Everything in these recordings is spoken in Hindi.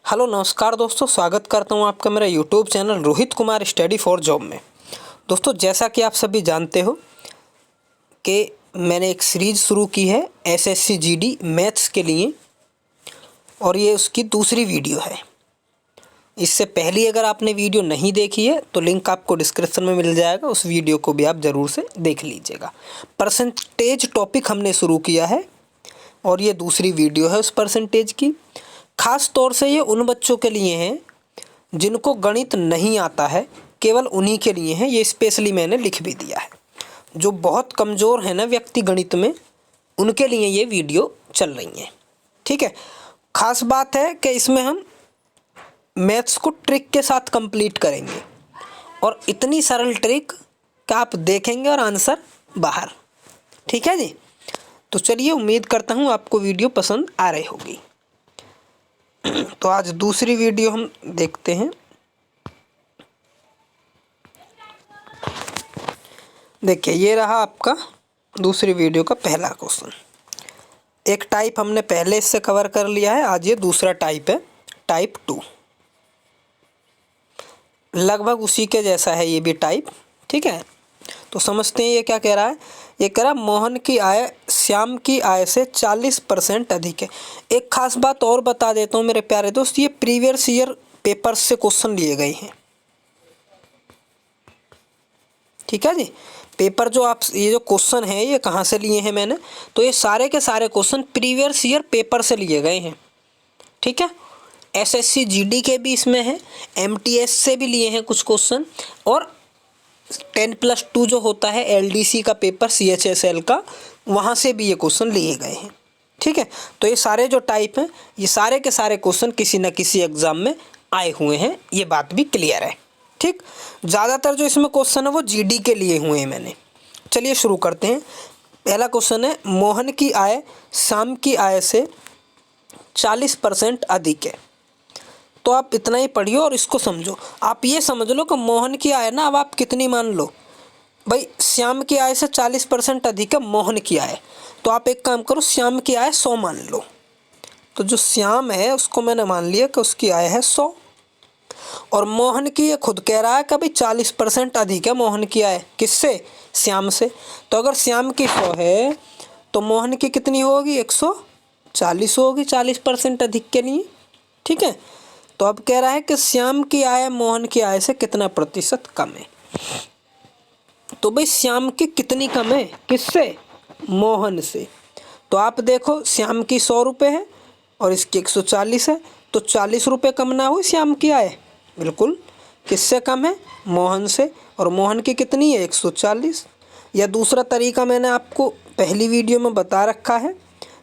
हेलो नमस्कार दोस्तों, स्वागत करता हूं आपका मेरा YouTube channel Rohit Kumar study for job में। दोस्तों, जैसा कि आप सभी जानते हो कि मैंने एक सीरीज़ शुरू की है एसएससी जीडी मैथ्स के लिए, और ये उसकी दूसरी वीडियो है। इससे पहले अगर आपने वीडियो नहीं देखी है तो लिंक आपको डिस्क्रिप्शन में मिल जाएगा, उस वीडियो को भी आप ज़रूर से देख लीजिएगा। परसेंटेज टॉपिक हमने शुरू किया है और ये दूसरी वीडियो है उस परसेंटेज की। ख़ास तौर से ये उन बच्चों के लिए हैं जिनको गणित नहीं आता है, केवल उन्हीं के लिए है। ये स्पेशली मैंने लिख भी दिया है। जो बहुत कमज़ोर है ना व्यक्ति गणित में, उनके लिए ये वीडियो चल रही है। ठीक है। ख़ास बात है कि इसमें हम मैथ्स को ट्रिक के साथ कंप्लीट करेंगे, और इतनी सरल ट्रिक कि आप देखेंगे और आंसर बाहर। ठीक है जी। तो चलिए, उम्मीद करता हूँ आपको वीडियो पसंद आ रही होगी। तो आज दूसरी वीडियो हम देखते हैं। देखिए, ये रहा आपका दूसरी वीडियो का पहला क्वेश्चन। एक टाइप हमने पहले इससे कवर कर लिया है, आज ये दूसरा टाइप है, टाइप 2। लगभग उसी के जैसा है ये भी टाइप। ठीक है। तो समझते हैं ये क्या कह रहा है। ये कह रहा मोहन की आय श्याम की आय से 40% अधिक है। एक खास बात और बता देता हूँ मेरे प्यारे दोस्त, ये प्रीवियस ईयर पेपर से क्वेश्चन लिए गए हैं। ठीक है जी। पेपर जो आप ये जो क्वेश्चन है ये कहाँ से लिए हैं मैंने, तो ये सारे के सारे क्वेश्चन प्रीवियस ईयर पेपर से लिए गए हैं। ठीक है। एसएससी जीडी के भी इसमें है, एमटीएस से भी लिए हैं कुछ क्वेश्चन, और 10+2 जो होता है एलडीसी का पेपर सीएचएसएल का, वहाँ से भी ये क्वेश्चन लिए गए हैं। ठीक है। तो ये सारे जो टाइप हैं, ये सारे के सारे क्वेश्चन किसी न किसी एग्ज़ाम में आए हुए हैं, ये बात भी क्लियर है। ठीक। ज़्यादातर जो इसमें क्वेश्चन है वो जीडी के लिए हुए हैं मैंने। चलिए शुरू करते हैं। पहला क्वेश्चन है, मोहन की आय श्याम की आय से 40% अधिक है। तो आप इतना ही पढ़िए और इसको समझो। आप ये समझ लो कि मोहन की आय ना, अब आप कितनी मान लो भाई, श्याम की आय से 40% अधिक है मोहन की आय, तो आप एक काम करो, श्याम की आय 100 मान लो। तो जो श्याम है उसको मैंने मान लिया कि उसकी आय है 100, और मोहन की ये खुद कह रहा है कि भाई 40% अधिक है मोहन की आय, किससे? श्याम से। तो अगर श्याम की 100 है तो मोहन की कितनी होगी? 140 होगी 40% अधिक के लिए। ठीक है। तो अब कह रहा है कि श्याम की आय मोहन की आय से कितना प्रतिशत कम है। तो भाई श्याम की कितनी कम है? किससे? मोहन से। तो आप देखो, श्याम की 100 रुपये है और इसकी 140 है, तो 40 रुपये कम ना हुई श्याम की आय? बिल्कुल। किससे कम है? मोहन से। और मोहन की कितनी है? 140। या दूसरा तरीका मैंने आपको पहली वीडियो में बता रखा है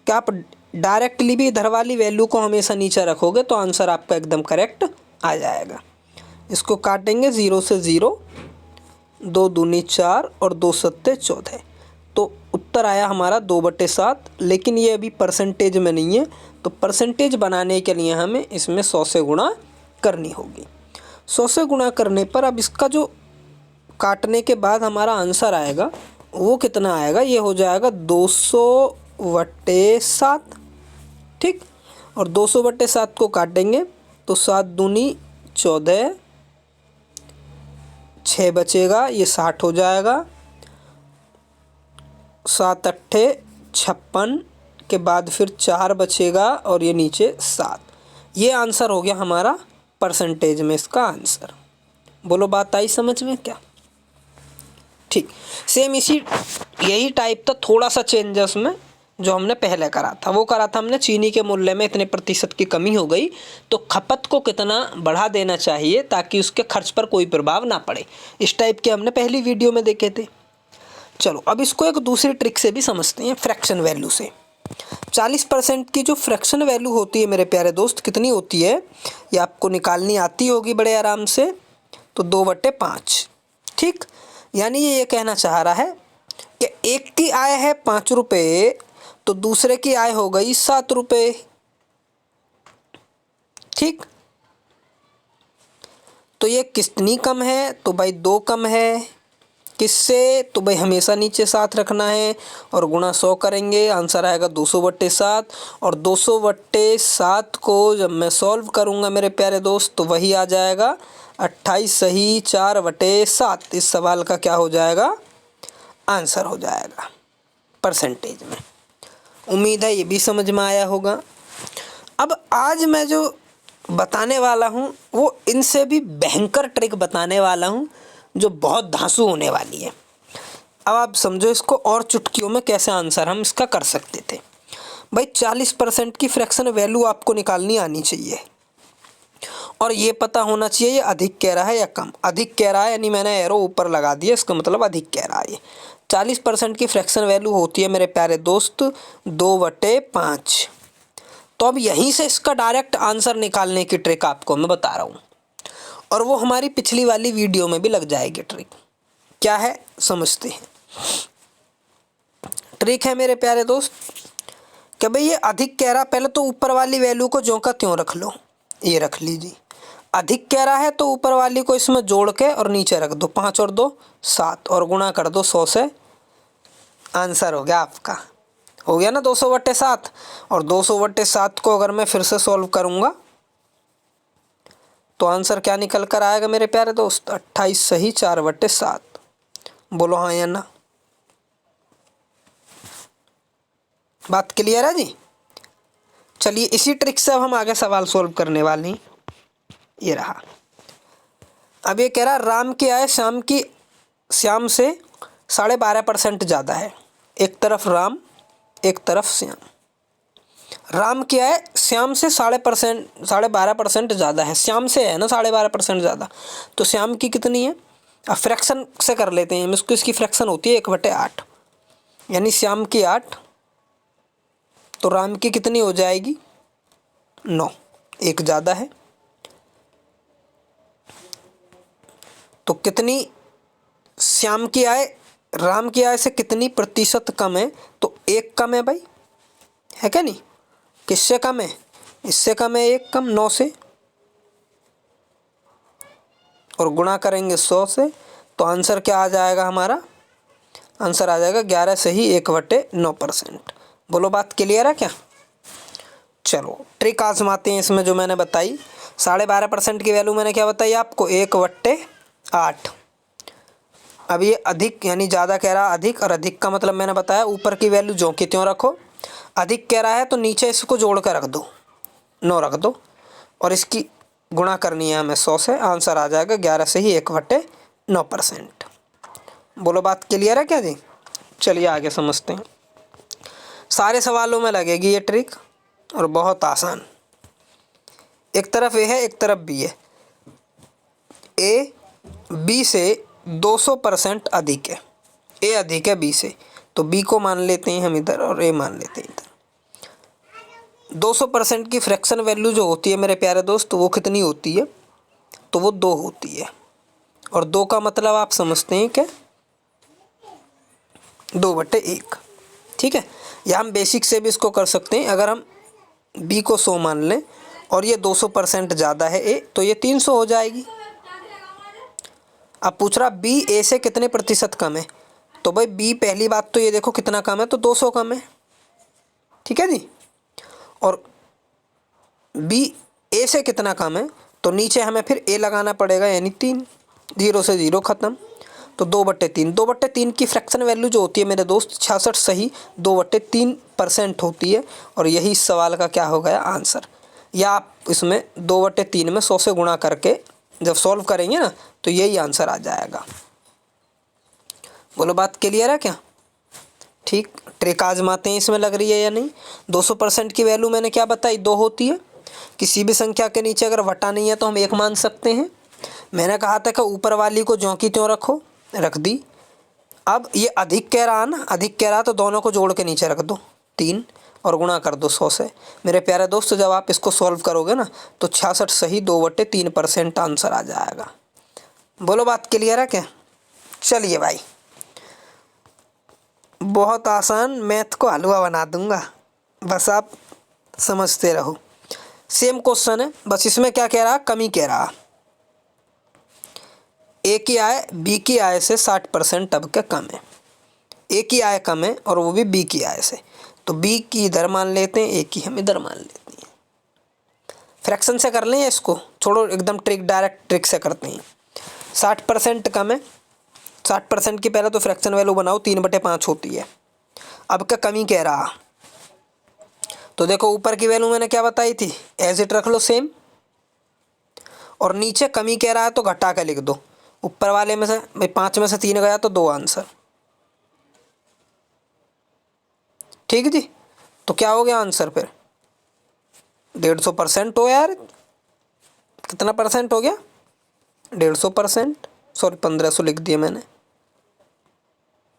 कि आप डायरेक्टली भी इधर वाली वैल्यू को हमेशा नीचे रखोगे तो आंसर आपका एकदम करेक्ट आ जाएगा। इसको काटेंगे 0 से 0, 2 दूनी 4 और 2 सत्ते 14, तो उत्तर आया हमारा 2/7। लेकिन ये अभी परसेंटेज में नहीं है, तो परसेंटेज बनाने के लिए हमें इसमें 100 से गुणा करनी होगी। 100 से गुणा करने पर अब इसका जो काटने के बाद हमारा आंसर आएगा वो कितना आएगा? ये हो जाएगा 200/7। ठीक। और 200/7 को काटेंगे तो 7 दूनी 14, 6 बचेगा, ये 60 हो जाएगा। 7 अट्ठे 56 के बाद फिर 4 बचेगा और ये नीचे 7। ये आंसर हो गया हमारा परसेंटेज में इसका आंसर। बोलो, बात आई समझ में क्या? ठीक। सेम यही टाइप था, थोड़ा सा चेंजेस में जो हमने पहले करा था। वो करा था हमने चीनी के मूल्य में इतने प्रतिशत की कमी हो गई तो खपत को कितना बढ़ा देना चाहिए ताकि उसके खर्च पर कोई प्रभाव ना पड़े। इस टाइप के हमने पहली वीडियो में देखे थे। चलो, अब इसको एक दूसरी ट्रिक से भी समझते हैं, फ्रैक्शन वैल्यू से। 40% की जो फ्रैक्शन वैल्यू होती है मेरे प्यारे दोस्त, कितनी होती है ये आपको निकालनी आती होगी बड़े आराम से। तो 2/5। ठीक। यानी ये कहना चाह रहा है कि एक की आय है 5 रुपये तो दूसरे की आय हो गई 7 रुपये। ठीक। तो ये कितनी कम है? तो भाई 2 कम है। किससे, तो भाई हमेशा नीचे 7 रखना है और गुणा 100 करेंगे, आंसर आएगा 200/7। और 200/7 को जब मैं सॉल्व करूँगा मेरे प्यारे दोस्त तो वही आ जाएगा 28 सही 4/7। इस सवाल का क्या हो जाएगा, आंसर हो जाएगा परसेंटेज में। उम्मीद है ये भी समझ में आया होगा। अब आज मैं जो बताने वाला हूँ वो इनसे भी भयंकर ट्रिक बताने वाला हूँ जो बहुत धांसू होने वाली है। अब आप समझो इसको और चुटकियों में कैसे आंसर हम इसका कर सकते थे। भाई 40% की फ्रैक्शन वैल्यू आपको निकालनी आनी चाहिए और ये पता होना चाहिए ये अधिक कह रहा है या कम। अधिक कह रहा है यानी मैंने एरो ऊपर लगा दिया, इसका मतलब अधिक कह रहा है। 40% की फ्रैक्शन वैल्यू होती है मेरे प्यारे दोस्त 2/5। तो अब यहीं से इसका डायरेक्ट आंसर निकालने की ट्रिक आपको मैं बता रहा हूँ और वो हमारी पिछली वाली वीडियो में भी लग जाएगी ट्रिक। क्या है समझते हैं। ट्रिक है मेरे प्यारे दोस्त कि भाई ये अधिक कह रहा, पहले तो ऊपर वाली वैल्यू को ज्यों का त्यों रख लो, ये रख लीजिए। अधिक कह रहा है तो ऊपर वाली को इसमें जोड़ के और नीचे रख दो, 5 और 2 7 और गुणा कर दो 100 से। आंसर हो गया आपका, हो गया ना 200/7। और 200/7 को अगर मैं फिर से सॉल्व करूँगा तो आंसर क्या निकल कर आएगा मेरे प्यारे दोस्त, 28 सही 4/7। बोलो हाँ या ना। बात क्लियर है जी। चलिए इसी ट्रिक से अब हम आगे सवाल सॉल्व करने वाले हैं। ये रहा। अब ये कह रहा राम की आय श्याम से 12.5% ज़्यादा है। एक तरफ राम एक तरफ श्याम। राम की आय श्याम से 12.5% ज़्यादा है। श्याम से है ना 12.5% ज़्यादा, तो श्याम की कितनी है। अब फ्रैक्शन से कर लेते हैं हम इसको। इसकी फ्रैक्शन होती है 1/8 यानी श्याम की 8 तो राम की कितनी हो जाएगी 9, एक ज़्यादा है। तो कितनी श्याम की आय राम की आय से कितनी प्रतिशत कम है, तो 1 कम है भाई, है क्या नहीं। किससे कम है, इससे कम है 1 कम 9 से, और गुणा करेंगे 100 से तो आंसर क्या आ जाएगा हमारा, आंसर आ जाएगा 11 सही 1/9%। बोलो बात क्लियर है क्या। चलो ट्रिक आजमाते हैं इसमें जो मैंने बताई। 12.5% की वैल्यू मैंने क्या बताई आपको 1/8। अब ये अधिक यानी ज़्यादा कह रहा है अधिक, और अधिक का मतलब मैंने बताया ऊपर की वैल्यू ज्यों की त्यों रखो। अधिक कह रहा है तो नीचे इसको जोड़ कर रख दो, 9 रख दो और इसकी गुणा करनी है हमें 100 से। आंसर आ जाएगा 11 सही 1/9%। बोलो बात क्लियर है क्या जी। चलिए आगे समझते हैं। सारे सवालों में लगेगी ये ट्रिक और बहुत आसान। एक तरफ ए है एक तरफ बी है। ए बी से 200% अधिक है। ए अधिक है बी से, तो बी को मान लेते हैं हम इधर और ए मान लेते हैं इधर। 200% की फ्रैक्शन वैल्यू जो होती है मेरे प्यारे दोस्त वो कितनी होती है, तो वो 2 होती है। और 2 का मतलब आप समझते हैं क्या, 2/1। ठीक है, या हम बेसिक से भी इसको कर सकते हैं। अगर हम बी को 100 मान लें और ये 200% ज़्यादा है ए, तो ये 300 हो जाएगी। अब पूछ रहा बी ए से कितने प्रतिशत कम है, तो भाई बी पहली बात तो ये देखो कितना कम है, तो 200 कम है। ठीक है जी। और बी ए से कितना कम है, तो नीचे हमें फिर ए लगाना पड़ेगा यानी 3, 0 से 0 ख़त्म, तो 2/3। 2/3 की फ्रैक्शन वैल्यू जो होती है मेरे दोस्त 66 सही 2/3% होती है। और यही इस सवाल का क्या हो गया आंसर। या आप इसमें 2/3 में 100 से गुणा करके जब सॉल्व करेंगे ना तो यही आंसर आ जाएगा। बोलो बात क्लियर है क्या। ठीक, ट्रिक आजमाते हैं इसमें लग रही है या नहीं। 200% की वैल्यू मैंने क्या बताई 2 होती है। किसी भी संख्या के नीचे अगर वटा नहीं है तो हम 1 मान सकते हैं। मैंने कहा था कि ऊपर वाली को ज्यों की त्यों रखो, रख दी। अब ये अधिक कह रहा ना, अधिक कह रहा तो दोनों को जोड़ के नीचे रख दो 3 और गुणा कर दो 100 से। मेरे प्यारे दोस्त जब आप इसको सॉल्व करोगे ना तो 66 सही 2/3% आंसर आ जाएगा। बोलो बात क्लियर है क्या। चलिए भाई बहुत आसान, मैथ को हलवा बना दूंगा, बस आप समझते रहो। सेम क्वेश्चन है, बस इसमें क्या कह रहा, कमी कह रहा। ए की आय बी की आय से 60% अब क्या कम है। ए की आय कम है और वो भी बी की आय से, तो बी की इधर मान लेते हैं, ए की हम इधर मान लेते हैं। फ्रैक्शन से कर लें या इसको छोड़ो, एकदम डायरेक्ट ट्रिक से करते हैं। 60% कम है, 60% की पहले तो फ्रैक्शन वैल्यू बनाओ, 3/5 होती है। अब क्या कमी कह रहा, तो देखो ऊपर की वैल्यू मैंने क्या बताई थी, एज इट रख लो सेम, और नीचे कमी कह रहा है तो घटा के लिख दो। ऊपर वाले में से भाई 5 में से 3 गया तो 2 आंसर, ठीक है जी। तो क्या हो गया आंसर फिर 150% हो यार, कितना परसेंट हो गया 150%, सॉरी 1500 लिख दिया मैंने,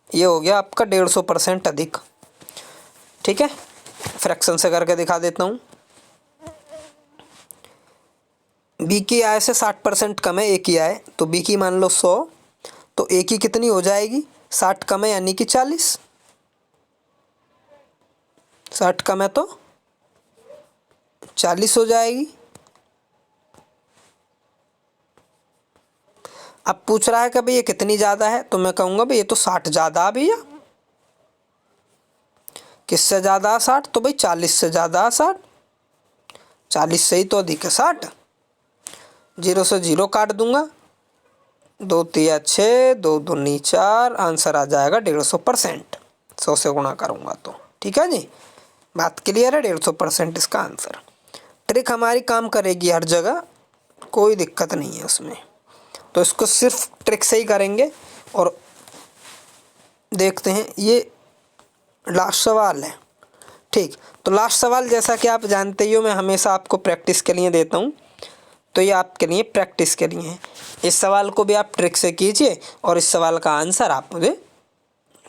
ये हो गया आपका 150% अधिक। ठीक है, फ्रैक्शन से करके दिखा देता हूँ। बी की आय से 60% कम है ए की आय, तो बी की मान लो 100, तो ए की कितनी हो जाएगी 60 कम है यानी कि 40, 60 कम है तो 40 हो जाएगी। अब पूछ रहा है कि भाई ये कितनी ज़्यादा है, तो मैं कहूँगा भाई ये तो 60 ज़्यादा है भैया। किससे ज़्यादा 60, तो भाई 40 से ज़्यादा 60, 40 से ही तो अधिक है 60। 0 से 0 काट दूंगा, 2 तिया 6, 2 दूनी 4, आंसर आ जाएगा 150%। 100 से गुणा करूँगा तो, ठीक है जी, बात क्लियर है। 150% इसका आंसर। ट्रिक हमारी काम करेगी हर जगह, कोई दिक्कत नहीं है उसमें। तो इसको सिर्फ ट्रिक से ही करेंगे। और देखते हैं, ये लास्ट सवाल है, ठीक। तो लास्ट सवाल जैसा कि आप जानते ही हो, मैं हमेशा आपको प्रैक्टिस के लिए देता हूँ, तो ये आपके लिए प्रैक्टिस के लिए है। इस सवाल को भी आप ट्रिक से कीजिए और इस सवाल का आंसर आप मुझे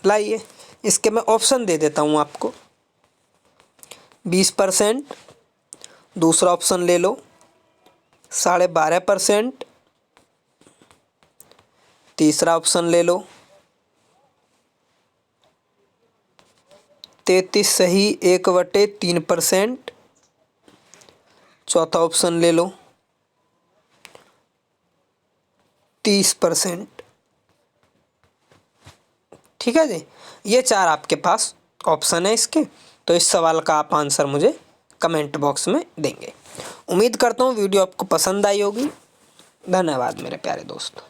लाइए। इसके मैं ऑप्शन दे देता हूँ आपको। 20%, दूसरा ऑप्शन ले लो 12.5%, तीसरा ऑप्शन ले लो 33 सही 1/3%, चौथा ऑप्शन ले लो 30%। ठीक है जी, ये 4 आपके पास ऑप्शन है इसके। तो इस सवाल का आप आंसर मुझे कमेंट बॉक्स में देंगे। उम्मीद करता हूँ वीडियो आपको पसंद आई होगी। धन्यवाद मेरे प्यारे दोस्त।